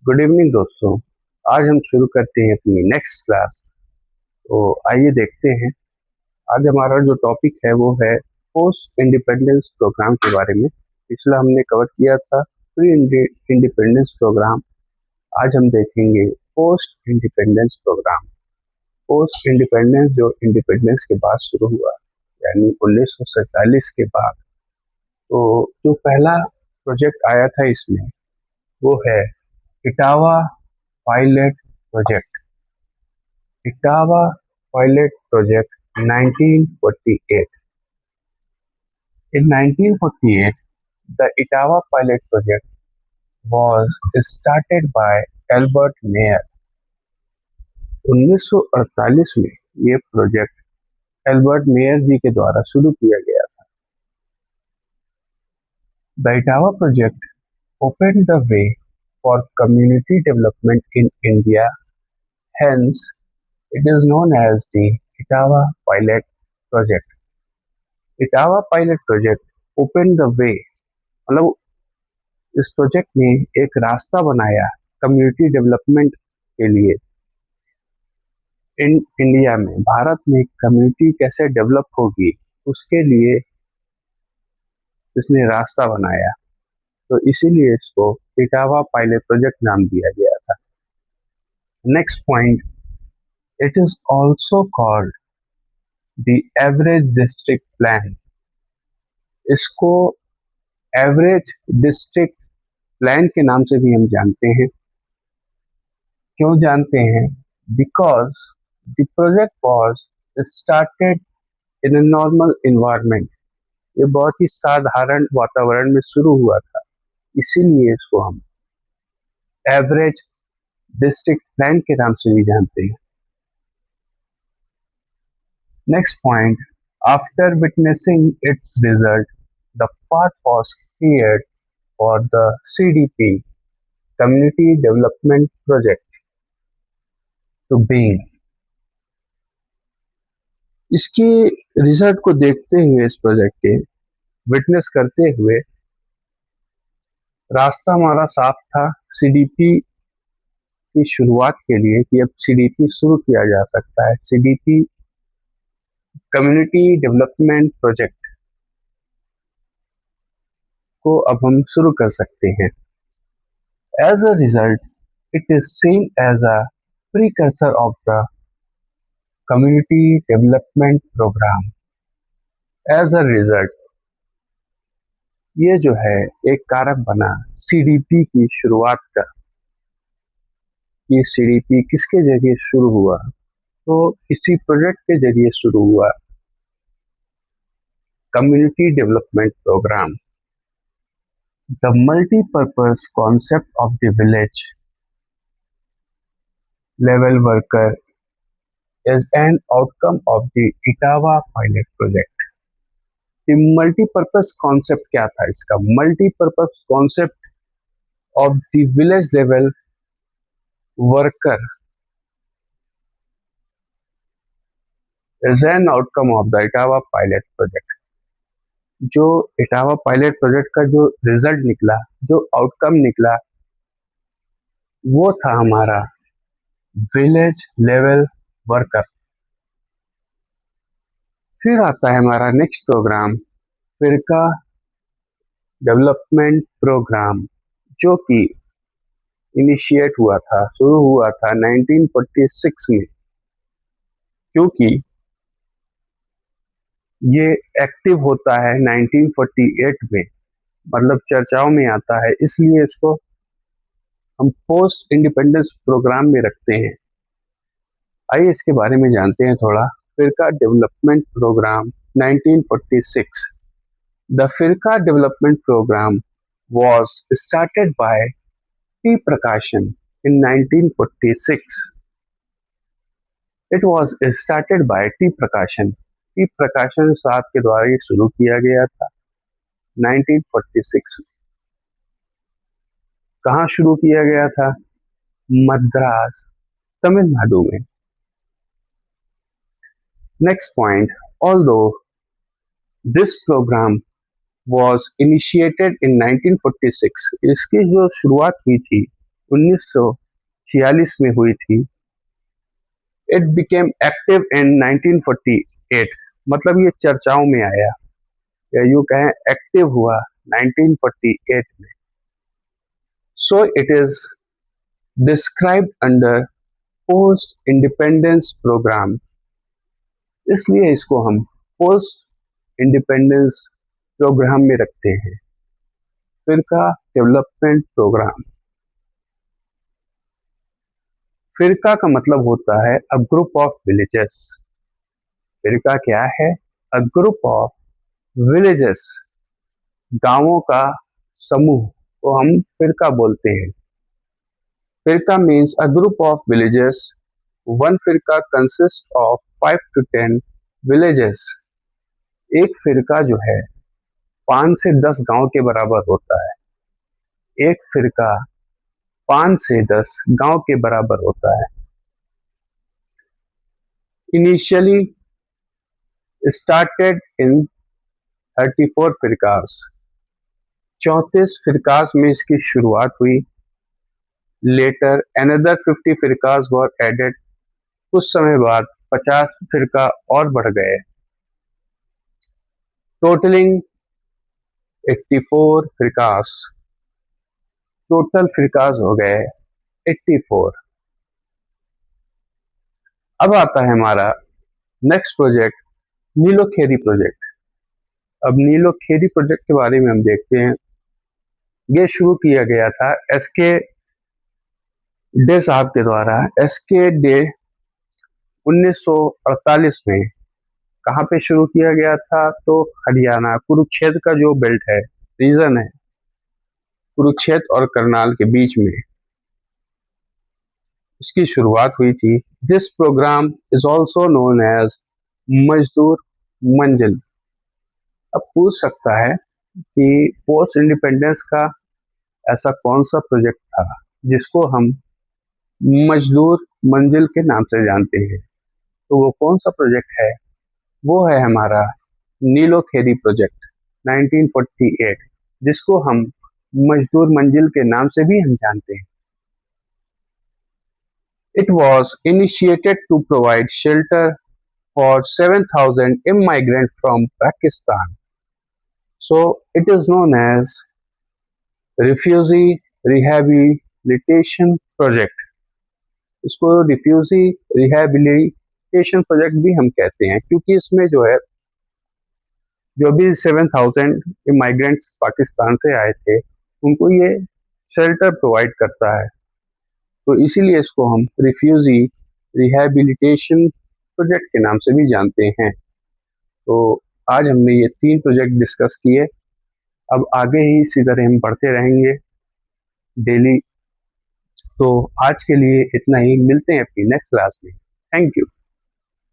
Good evening दोस्तों। आज हम शुरू करते हैं अपनी नेक्स्ट क्लास। तो आइए देखते हैं। आज हमारा जो टॉपिक है वो है पोस्ट इंडिपेंडेंस प्रोग्राम के बारे में। पिछला हमने कवर किया था प्री इंडिपेंडेंस प्रोग्राम। आज हम देखेंगे post independence programme. Post independence जो इंडिपेंडेंस के बाद शुरू हुआ, यानी 1947 के बाद। तो जो पहला प्रोजेक्ट आया था इसमें वो है Etawah pilot project. Etawah pilot project 1948। In 1948, the Etawah pilot project was started by Albert Mayer. 1948 में ये प्रोजेक्ट एल्बर्ट मेयर जी के द्वारा शुरू किया गया था। The Etawah project opened the way for community development in India. Hence, it is known as the Etawah pilot project. Etawah pilot project open the way, मतलब इस प्रोजेक्ट ने एक रास्ता बनाया कम्युनिटी डेवलपमेंट के लिए। इन इंडिया में, भारत में कम्युनिटी कैसे डेवलप होगी उसके लिए इसने रास्ता बनाया। तो इसीलिए इसको इटावा पायलट प्रोजेक्ट नाम दिया गया था। Next point, it is also called the average district plan. इसको एवरेज डिस्ट्रिक्ट प्लान के नाम से भी हम जानते हैं। क्यों जानते हैं? Because the project was started in a normal environment. ये बहुत ही साधारण वातावरण में शुरू हुआ था, इसीलिए इसको हम एवरेज डिस्ट्रिक्ट प्लान के नाम से भी जानते हैं। Next point, after witnessing its result the path was cleared for the CDP, community development project, to being. इसके रिजल्ट को देखते हुए, इस प्रोजेक्ट के विटनेस करते हुए, रास्ता हमारा साफ था CDP की शुरुआत के लिए कि अब CDP शुरू किया जा सकता है। CDP कम्युनिटी डेवलपमेंट प्रोजेक्ट को अब हम शुरू कर सकते हैं। As a result, it is seen as a precursor of the community development programme. As a result, ये जो है एक कारक बना CDP की शुरुआत का। ये CDP किसके जरिए शुरू हुआ? तो इसी प्रोजेक्ट के जरिए शुरू हुआ, community development programme. The multipurpose concept of the village level worker is an outcome of the Etawah pilot project. The multi-purpose concept क्या था इसका? Multi-purpose concept of the village level worker is an outcome of the Etawah pilot project. जो Etawah pilot project का जो result निकला, जो outcome निकला, वो था हमारा विलेज लेवल वर्कर। फिर आता है हमारा नेक्स्ट प्रोग्राम, फिरका डेवलपमेंट प्रोग्राम, जो कि इनिशिएट हुआ था, शुरू हुआ था 1946 में। क्योंकि ये एक्टिव होता है 1948 में, मतलब चर्चाओं में आता है, इसलिए इसको हम पोस्ट इंडिपेंडेंस प्रोग्राम में रखते हैं। आइए इसके बारे में जानते हैं थोड़ा। फिरका डेवलपमेंट प्रोग्राम 1946। द फिरका development programme was started by T. Prakashan in 1946. It was started by T. Prakashan. T. Prakashan साहब के द्वारा ये शुरू किया गया था 1946। कहाँ शुरू किया गया था? मद्रास, तमिलनाडु में। Next point, although this program was initiated in 1946, इसकी जो शुरुआत हुई थी 1946 में हुई थी। इट बिकेम एक्टिव इन 1948, मतलब ये चर्चाओं में आया या यूं कहें एक्टिव हुआ 1948 में। So it is described under post independence programme, इसलिए इसको हम पोस्ट इंडिपेंडेंस प्रोग्राम में रखते हैं। फिरका डेवलपमेंट प्रोग्राम। फिरका का मतलब होता है अ ग्रुप ऑफ विलेजेस। फिरका क्या है? अ ग्रुप ऑफ विलेजेस, गांवों का समूह को हम फिरका बोलते हैं। फिरका means a group of villages. One फिरका कंसिस्ट ऑफ 5 to 10 विलेजेस। एक फिरका जो है 5 से 10 गांव के बराबर होता है। एक फिरका 5 से 10 गांव के बराबर होता है। इनिशियली स्टार्टेड इन 34 फिरकास, 34 फिरकास में इसकी शुरुआत हुई। लेटर अनदर 50 फिरकास वर एडेड, कुछ समय बाद 50 फिरका और बढ़ गए। टोटलिंग 84 फिरकास, टोटल फिरकास हो गए 84। अब आता है हमारा नेक्स्ट प्रोजेक्ट, नीलोखेरी प्रोजेक्ट। अब नीलोखेरी प्रोजेक्ट के बारे में हम देखते हैं। ये शुरू किया गया था एसके डे साहब के द्वारा। एसके डे 1948 में कहाँ पे शुरू किया गया था? तो हरियाणा कुरुक्षेत्र का जो बेल्ट है, रीजन है, कुरुक्षेत्र और करनाल के बीच में इसकी शुरुआत हुई थी। This programme is also known as मजदूर मंजिल। अब पूछ सकता है कि पोस्ट इंडिपेंडेंस का ऐसा कौन सा प्रोजेक्ट था जिसको हम मजदूर मंजिल के नाम से जानते हैं? तो वो कौन सा प्रोजेक्ट है? वो है हमारा नीलोखेरी प्रोजेक्ट 1948, जिसको हम मजदूर मंजिल के नाम से भी हम जानते हैं। It was initiated to provide shelter for 7,000 immigrants from Pakistan. So it is known as Refugee Rehabilitation Project. इसको रिफ्यूजी रिहेबिलिटेशन प्रोजेक्ट भी हम कहते हैं, क्योंकि इसमें जो है जो भी 7,000 इमाइग्रेंट्स पाकिस्तान से आए थे उनको ये शेल्टर प्रोवाइड करता है, तो इसीलिए इसको हम रिफ्यूजी रिहेबिलिटेशन प्रोजेक्ट के नाम से भी जानते हैं। तो आज हमने ये 3 प्रोजेक्ट डिस्कस किए। अब आगे ही इसी तरह हम पढ़ते रहेंगे डेली। तो आज के लिए इतना ही, मिलते हैं अपनी नेक्स्ट क्लास में। Thank you.